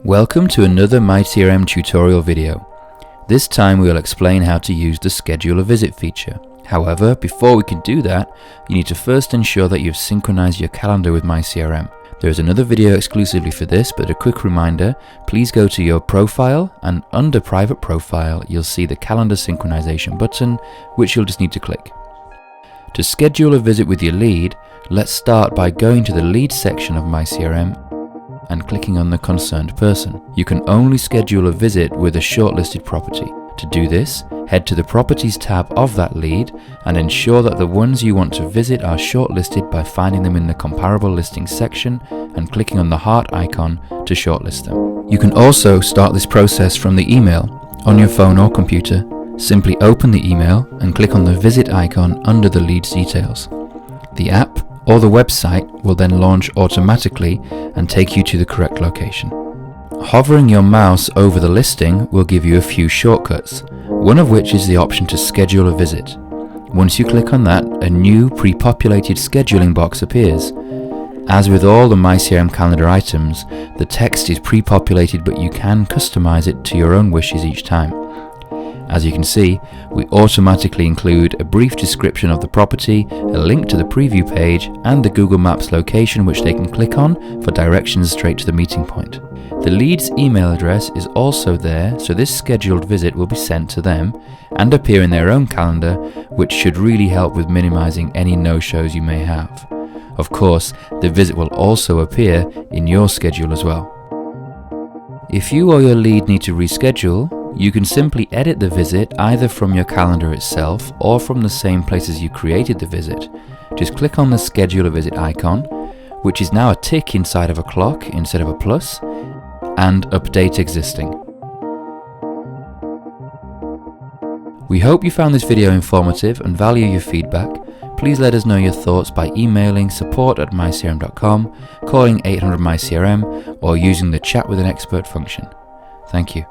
Welcome to another myCRM tutorial video. This time we will explain how to use the Schedule a Visit feature. However, before we can do that, you need to first ensure that you've synchronized your calendar with myCRM. There is another video exclusively for this, but a quick reminder, please go to your profile and under Private Profile you'll see the Calendar Synchronization button, which you'll just need to click. To schedule a visit with your lead, let's start by going to the Lead section of myCRM and clicking on the concerned person. You can only schedule a visit with a shortlisted property. To do this, head to the Properties tab of that lead and ensure that the ones you want to visit are shortlisted by finding them in the Comparable Listings section and clicking on the heart icon to shortlist them. You can also start this process from the email. On your phone or computer, simply open the email and click on the Visit icon under the lead's details. The app or the website will then launch automatically and take you to the correct location. Hovering your mouse over the listing will give you a few shortcuts, one of which is the option to schedule a visit. Once you click on that, a new pre-populated scheduling box appears. As with all the myCRM calendar items, the text is pre-populated, but you can customize it to your own wishes each time. As you can see, we automatically include a brief description of the property, a link to the preview page, and the Google Maps location which they can click on for directions straight to the meeting point. The lead's email address is also there, so this scheduled visit will be sent to them and appear in their own calendar, which should really help with minimizing any no-shows you may have. Of course, the visit will also appear in your schedule as well. If you or your lead need to reschedule, you can simply edit the visit either from your calendar itself or from the same place as you created the visit. Just click on the Schedule a Visit icon, which is now a tick inside of a clock instead of a plus, and update existing. We hope you found this video informative and value your feedback. Please let us know your thoughts by emailing support@mycrm.com, calling 800 myCRM, or using the Chat with an Expert function. Thank you.